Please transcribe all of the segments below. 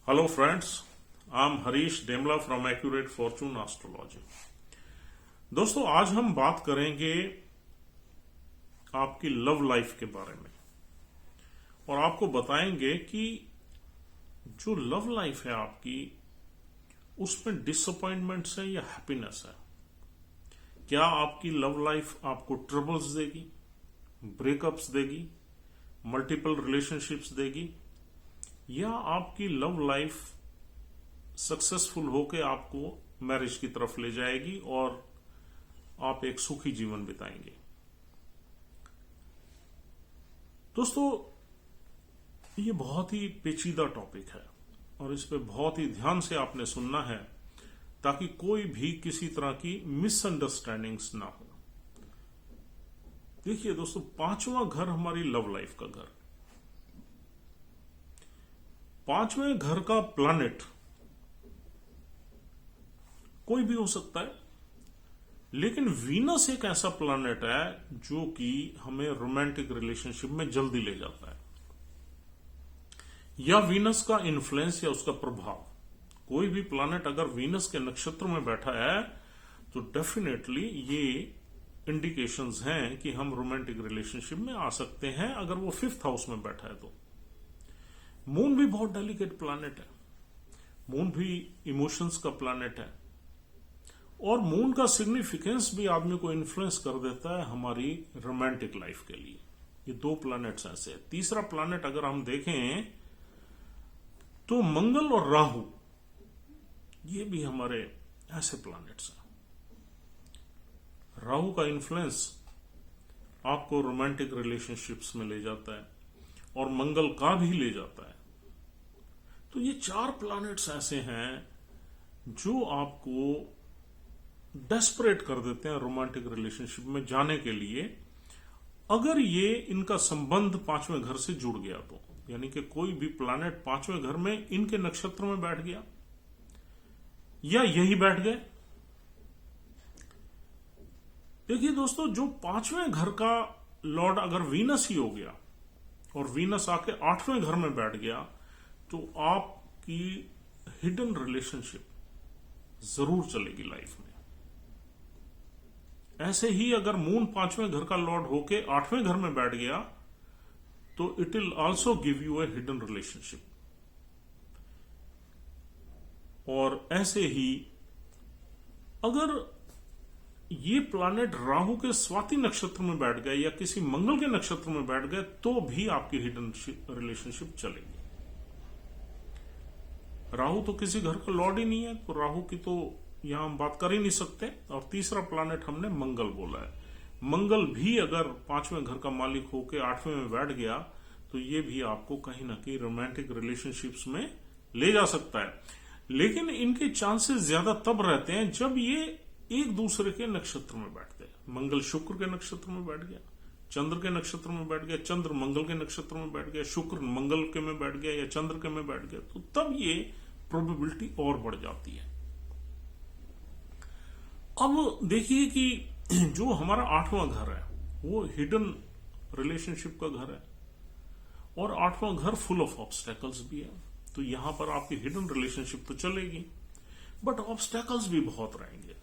Hello friends, I'm Harish Demla from Accurate Fortune Astrology। दोस्तों आज हम बात करेंगे आपकी लव लाइफ के बारे में और आपको बताएंगे कि जो लव लाइफ है आपकी उसमें डिसअपॉइंटमेंट्स है या हैप्पीनेस है। क्या आपकी लव लाइफ आपको ट्रबल्स देगी, ब्रेकअप्स देगी, मल्टीपल रिलेशनशिप्स देगी, या आपकी लव लाइफ सक्सेसफुल होकर आपको मैरिज की तरफ ले जाएगी और आप एक सुखी जीवन बिताएंगे। दोस्तों ये बहुत ही पेचीदा टॉपिक है और इस पे बहुत ही ध्यान से आपने सुनना है ताकि कोई भी किसी तरह की मिसअंडरस्टैंडिंग्स ना हो। देखिए दोस्तों, पांचवां घर हमारी लव लाइफ का घर। पांचवें घर का प्लैनेट कोई भी हो सकता है, लेकिन वीनस एक ऐसा प्लैनेट है जो कि हमें रोमांटिक रिलेशनशिप में जल्दी ले जाता है। या वीनस का इन्फ्लुएंस या उसका प्रभाव, कोई भी प्लैनेट अगर वीनस के नक्षत्र में बैठा है तो डेफिनेटली ये इंडिकेशंस हैं कि हम रोमांटिक रिलेशनशिप में आ सकते हैं अगर वो 5th हाउस में बैठा है तो। मून भी बहुत डेलिकेट प्लैनेट है, मून भी इमोशंस का प्लैनेट है और मून का सिग्निफिकेंस भी आदमी को इन्फ्लुएंस कर देता है हमारी रोमांटिक लाइफ के लिए। ये दो प्लैनेट्स ऐसे हैं। तीसरा प्लैनेट अगर हम देखें तो मंगल और राहु, ये भी हमारे ऐसे प्लैनेट्स हैं। राहु का इन्फ्लुएंस आपको रोमांटिक रिलेशनशिप्स में ले जाता है और मंगल का भी ले जाता है। तो ये 4 प्लैनेट्स ऐसे हैं जो आपको डेस्परेट कर देते हैं रोमांटिक रिलेशनशिप में जाने के लिए, अगर ये इनका संबंध 5वें घर से जुड़ गया तो। यानी कि कोई भी प्लैनेट 5वें घर में इनके नक्षत्र में बैठ गया या यही बैठ गए। देखिए दोस्तों, जो 5वें घर का लॉर्ड अगर वीनस ही हो गया और वीनस आके 8वें घर में बैठ गया तो आपकी हिडन रिलेशनशिप जरूर चलेगी लाइफ में। ऐसे ही अगर मून 5वें घर का लॉर्ड होके 8वें घर में बैठ गया तो it will also give U A hidden relationship. और ऐसे ही अगर ये प्लैनेट राहु के स्वाति नक्षत्र में बैठ गए या किसी मंगल के नक्षत्र में बैठ गए तो भी आपकी हिडन रिलेशनशिप चलेगी। राहु तो किसी घर का लॉर्ड ही नहीं है, तो राहु की तो यहां हम बात कर ही नहीं सकते। और तीसरा प्लैनेट हमने मंगल बोला है। मंगल भी अगर 5वें घर का मालिक होकर 8वें में बैठ गया तो ये भी आपको कहीं ना कहीं रोमांटिक रिलेशनशिप्स में ले जा सकता है। लेकिन इनके चांसेस ज्यादा तब रहते हैं जब ये एक दूसरे के नक्षत्र में बैठते हैं। मंगल शुक्र के नक्षत्र में बैठ गया, चंद्र के नक्षत्र में बैठ गया, चंद्र मंगल के नक्षत्र में बैठ गया, शुक्र मंगल के में बैठ गया या चंद्र के में बैठ गया, तो तब ये प्रोबेबिलिटी और बढ़ जाती है। अब देखिए कि जो हमारा 8वां घर है वो हिडन रिलेशनशिप का घर है और 8वां घर फुल ऑफ ऑब्स्टेकल्स भी है। तो यहां पर आपकी हिडन रिलेशनशिप तो चलेगी, बट ऑब्स्टेकल्स भी बहुत रहेंगे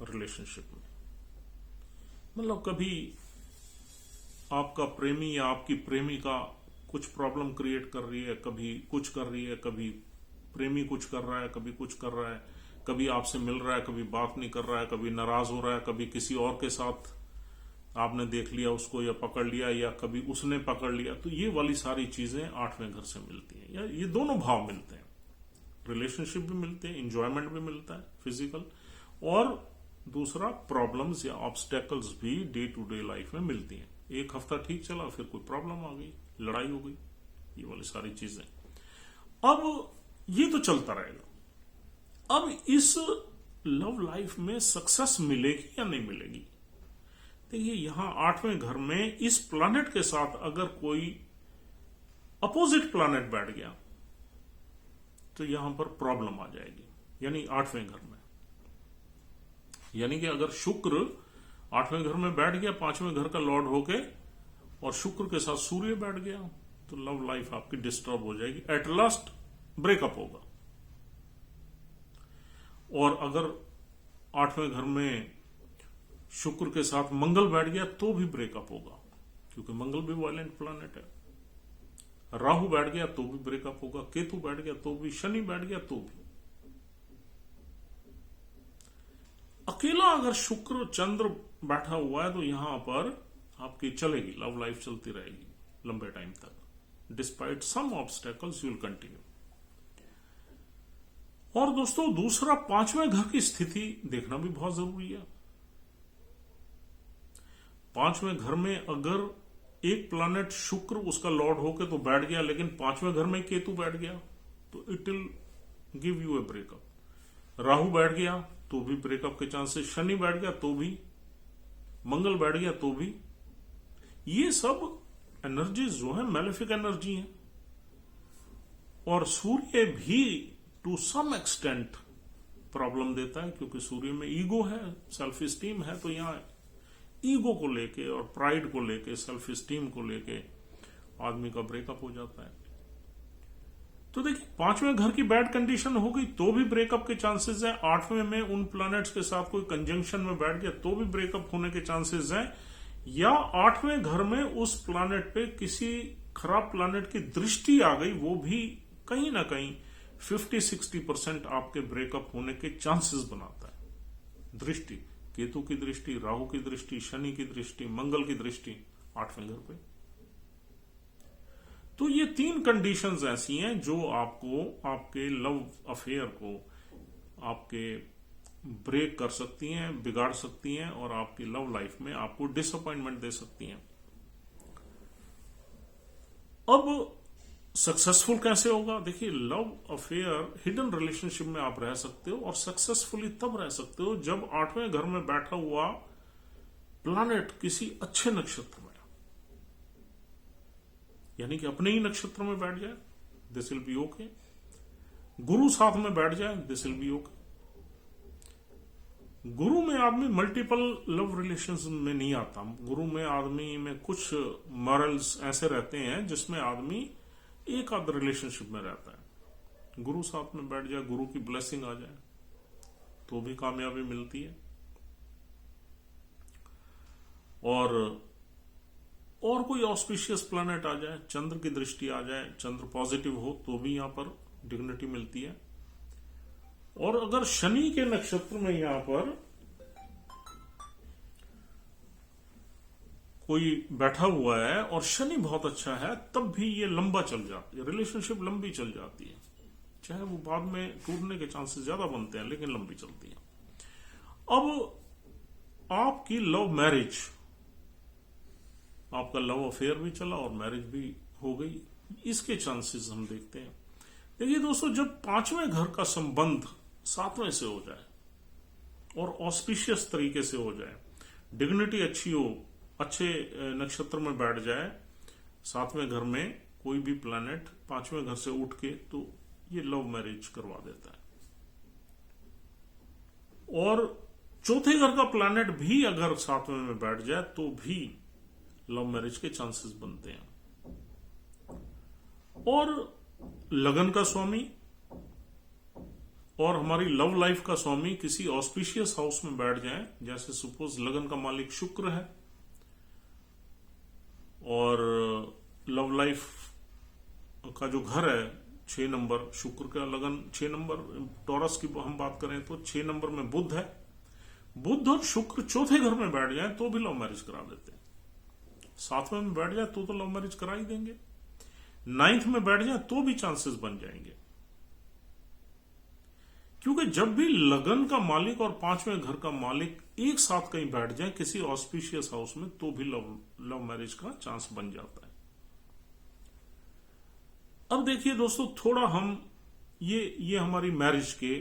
रिलेशनशिप में। मतलब कभी आपका प्रेमी या आपकी प्रेमिका कुछ प्रॉब्लम क्रिएट कर रही है, कभी कुछ कर रही है, कभी प्रेमी कुछ कर रहा है, कभी कुछ कर रहा है, कभी आपसे मिल रहा है, कभी बात नहीं कर रहा है, कभी नाराज हो रहा है, कभी किसी और के साथ आपने देख लिया उसको या पकड़ लिया या कभी उसने पकड़ लिया। तो ये वाली सारी चीजें 8वें घर से मिलती हैं, या ये दोनों भाव मिलते हैं। रिलेशनशिप भी मिलते हैं, इंजॉयमेंट भी मिलता है फिजिकल, और दूसरा प्रॉब्लम्स या ऑब्स्टेकल्स भी डे टू डे लाइफ में मिलती हैं। एक हफ्ता ठीक चला, फिर कोई प्रॉब्लम आ गई, लड़ाई हो गई, ये वाली सारी चीजें। अब ये तो चलता रहेगा। अब इस लव लाइफ में सक्सेस मिलेगी या नहीं मिलेगी? देखिए यहां 8वें घर में इस प्लैनेट के साथ अगर कोई अपोजिट प्लैनेट बैठ गया तो यहां पर प्रॉब्लम आ जाएगी। यानी 8वें घर में, यानी कि अगर शुक्र 8वें घर में बैठ गया 5वें घर का लॉर्ड होके और शुक्र के साथ सूर्य बैठ गया तो लव लाइफ आपकी डिस्टर्ब हो जाएगी, एट लास्ट ब्रेकअप होगा। और अगर 8वें घर में शुक्र के साथ मंगल बैठ गया तो भी ब्रेकअप होगा, क्योंकि मंगल भी वायलेंट प्लैनेट है। राहु बैठ गया तो भी ब्रेकअप होगा, केतु बैठ गया तो भी, शनि बैठ गया तो भी। अकेला अगर शुक्र चंद्र बैठा हुआ है तो यहां पर आपकी चलेगी, लव लाइफ चलती रहेगी लंबे टाइम तक। Despite some obstacles you will continue. और दोस्तों दूसरा 5वें घर की स्थिति देखना भी बहुत जरूरी है। 5वें घर में अगर एक प्लैनेट शुक्र उसका लॉर्ड होके तो बैठ गया, लेकिन 5वें घर में केतु बैठ गया तो it will give U A breakup. Rahu बैठ गया तो भी ब्रेकअप के चांसेस, शनि बैठ गया तो भी, मंगल बैठ गया तो भी। ये सब एनर्जीज जो है मैलेफिक एनर्जी है। और सूर्य भी टू सम एक्सटेंट प्रॉब्लम देता है, क्योंकि सूर्य में ईगो है, सेल्फ स्टीम है। तो यहां ईगो को लेके और प्राइड को लेके, सेल्फ स्टीम को लेके आदमी का ब्रेकअप हो जाता है। तो देखिए 5वें घर की बैड कंडीशन हो गई तो भी ब्रेकअप के चांसेस है। 8वें में उन प्लैनेट्स के साथ कोई कंजंक्शन में बैठ गया तो भी ब्रेकअप होने के चांसेस है। या 8वें घर में उस प्लैनेट पे किसी खराब प्लैनेट की दृष्टि आ गई, वो भी कहीं ना कहीं 50-60% आपके ब्रेकअप होने के चांसेस बनाता है। दृष्टि, केतु की दृष्टि, राहु की दृष्टि, शनि की दृष्टि, मंगल की दृष्टि 8वें घर पे। तो ये 3 कंडीशंस ऐसी हैं जो आपको आपके लव अफेयर को आपके ब्रेक कर सकती हैं, बिगाड़ सकती हैं और आपकी लव लाइफ में आपको डिसअपॉइंटमेंट दे सकती हैं। अब सक्सेसफुल कैसे होगा? देखिए लव अफेयर हिडन रिलेशनशिप में आप रह सकते हो और सक्सेसफुली तब रह सकते हो जब 8वें घर में बैठा हुआ प्लैनेट किसी अच्छे नक्षत्र में, यानी कि अपने ही नक्षत्र में बैठ जाए, दिस विल बी ओके। गुरु साथ में बैठ जाए, दिस विल बी ओके। गुरु में आदमी मल्टीपल लव रिलेशंस में नहीं आता। गुरु में आदमी में कुछ मॉरल्स ऐसे रहते हैं जिसमें आदमी एक आध रिलेशनशिप में रहता है। गुरु साथ में बैठ जाए, गुरु की ब्लेसिंग आ जाए तो भी कामयाबी मिलती है। और कोई ऑस्पिशियस प्लैनेट आ जाए, चंद्र की दृष्टि आ जाए, चंद्र पॉजिटिव हो तो भी यहां पर डिग्निटी मिलती है। और अगर शनि के नक्षत्र में यहां पर कोई बैठा हुआ है और शनि बहुत अच्छा है, तब भी ये लंबा चल जाती है, रिलेशनशिप लंबी चल जाती है। चाहे वो बाद में टूटने के चांसेस ज्यादा बनते हैं, लेकिन लंबी चलती है। अब आपकी लव मैरिज, आपका लव अफेयर भी चला और मैरिज भी हो गई, इसके चांसेस हम देखते हैं। देखिए दोस्तों, जब 5वें घर का संबंध 7वें से हो जाए और ऑस्पिशियस तरीके से हो जाए, डिग्निटी अच्छी हो, अच्छे नक्षत्र में बैठ जाए 7वें घर में कोई भी प्लैनेट 5वें घर से उठ के, तो ये लव मैरिज करवा देता है। और चौथे घर का प्लैनेट भी अगर 7वें में बैठ जाए तो भी लव मैरिज के चांसेस बनते हैं। और लगन का स्वामी और हमारी लव लाइफ का स्वामी किसी ऑस्पिशियस हाउस में बैठ जाए, जैसे सपोज लगन का मालिक शुक्र है और लव लाइफ का जो घर है 6 नंबर, शुक्र का लगन 6 नंबर, टॉरस की हम बात करें तो 6 नंबर में बुध है। बुध और शुक्र चौथे घर में बैठ जाए तो भी लव मैरिज करा देते हैं। 7वें में बैठ जाए तो लव मैरिज करा ही देंगे। 9th में बैठ जाए तो भी चांसेस बन जाएंगे, क्योंकि जब भी लगन का मालिक और 5वें घर का मालिक एक साथ कहीं बैठ जाए किसी ऑस्पिशियस हाउस में, तो भी लव मैरिज का चांस बन जाता है। अब देखिए दोस्तों, थोड़ा हम ये हमारी मैरिज के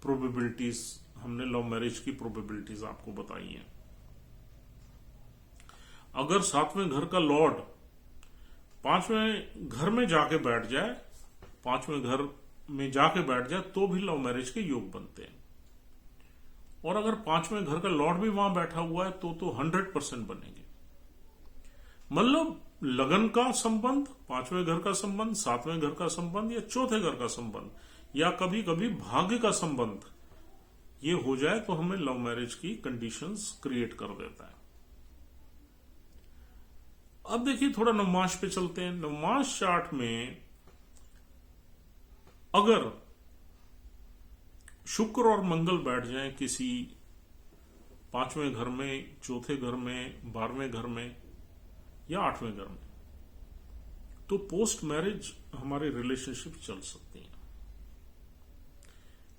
प्रोबेबिलिटीज, हमने लव मैरिज की प्रोबेबिलिटीज आपको बताई हैं। अगर 7वें घर का लॉर्ड 5वें घर में जाके बैठ जाए, 5वें घर में जाके बैठ जाए तो भी लव मैरिज के योग बनते हैं। और अगर 5वें घर का लॉर्ड भी वहां बैठा हुआ है तो 100% बनेंगे। मतलब लगन का संबंध, 5वें घर का संबंध, 7वें घर का संबंध या चौथे घर का संबंध, या कभी कभी भाग्य का संबंध ये हो जाए तो हमें लव मैरिज की कंडीशंस क्रिएट कर देता है। अब देखिए थोड़ा नवमास पे चलते हैं। नवमास चार्ट में अगर शुक्र और मंगल बैठ जाएं किसी 5वें घर में, चौथे घर में, 12वें घर में या 8वें घर में, तो पोस्ट मैरिज हमारी रिलेशनशिप चल सकती है।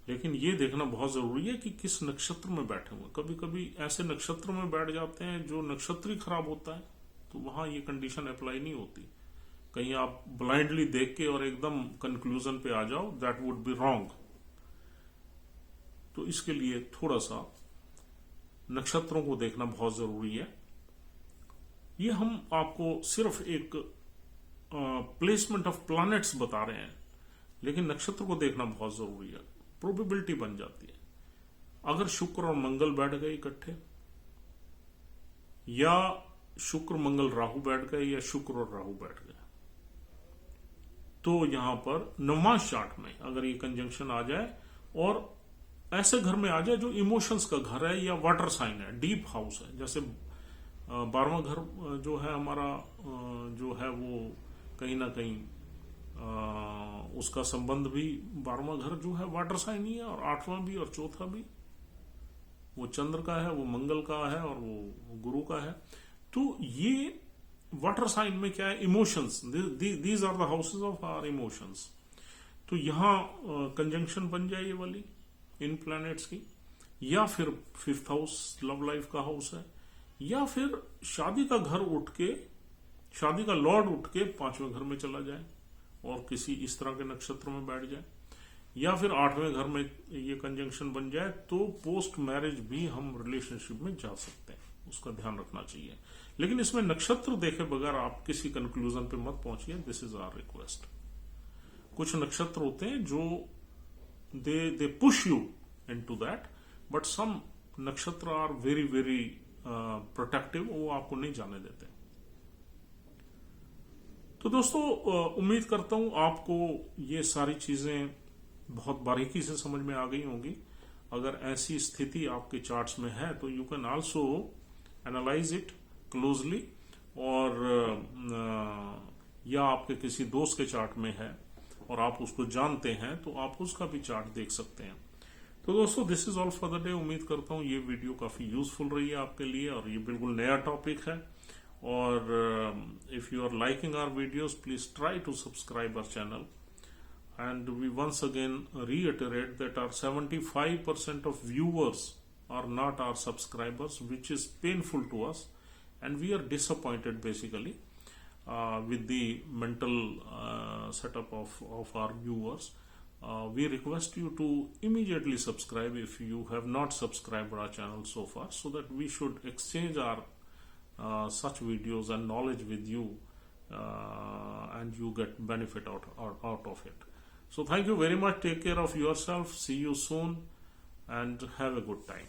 लेकिन ये देखना बहुत जरूरी है कि किस नक्षत्र में बैठे हुए। कभी कभी ऐसे नक्षत्र में बैठ जाते हैं जो नक्षत्र ही खराब होता है, तो वहां ये कंडीशन अप्लाई नहीं होती। कहीं आप ब्लाइंडली देख के और एकदम कंक्लूजन पे आ जाओ, दैट वुड बी रॉन्ग। तो इसके लिए थोड़ा सा नक्षत्रों को देखना बहुत जरूरी है। ये हम आपको सिर्फ एक प्लेसमेंट ऑफ प्लैनेट्स बता रहे हैं, लेकिन नक्षत्र को देखना बहुत जरूरी है। प्रोबेबिलिटी बन जाती है। अगर शुक्र और मंगल बैठ गए इकट्ठे, या शुक्र मंगल राहु बैठ गए, या शुक्र और राहु बैठ गए, तो यहां पर नवमास चार्ट में अगर ये कंजंक्शन आ जाए और ऐसे घर में आ जाए जो इमोशंस का घर है या वाटर साइन है, डीप हाउस है, जैसे 12वां घर जो है हमारा जो है वो कहीं ना कहीं उसका संबंध भी 12वां घर जो है वाटर साइन ही है, और 8वां भी और चौथा भी वो चंद्र का है, वो मंगल का है और वो गुरु का है। तो ये वाटर साइन में क्या है, emotions, these are the houses of our emotions. तो यहां कंजंक्शन बन जाए ये वाली इन प्लैनेट्स की, या फिर 5th हाउस लव लाइफ का हाउस है, या फिर शादी का घर उठ के, शादी का लॉर्ड उठ के 5वें घर में चला जाए और किसी इस तरह के नक्षत्र में बैठ जाए, या फिर 8वें घर में ये कंजंक्शन बन जाए, तो पोस्ट मैरिज भी हम रिलेशनशिप में जा सकते हैं। उसका ध्यान रखना चाहिए। लेकिन इसमें नक्षत्र देखे बगैर आप किसी कंक्लूजन पे मत पहुंचिए, दिस इज आवर रिक्वेस्ट। कुछ नक्षत्र होते हैं जो they push you into that, but some नक्षत्र आर वेरी वेरी प्रोटेक्टिव, वो आपको नहीं जाने देते। तो दोस्तों उम्मीद करता हूं आपको ये सारी चीजें बहुत बारीकी से समझ में आ गई होंगी। अगर ऐसी स्थिति आपके चार्ट्स में है तो you can also analyse it closely, और या आपके किसी दोस्त के चार्ट में है और आप उसको जानते हैं तो आप उसका भी चार्ट देख सकते हैं। तो दोस्तों this is all for the day. उम्मीद करता हूं ये वीडियो काफी यूजफुल रही है आपके लिए, और ये बिल्कुल नया टॉपिक है। और if you are liking our videos, please try to subscribe our channel. And we once again reiterate that our 75% of viewers are not our subscribers, which is painful to us, and we are disappointed basically with the mental setup of our viewers. We request you to immediately subscribe if you have not subscribed our channel so far, so that we should exchange our such videos and knowledge with you, and you get benefit out of it. So thank you very much. Take care of yourself. See you soon and have a good time.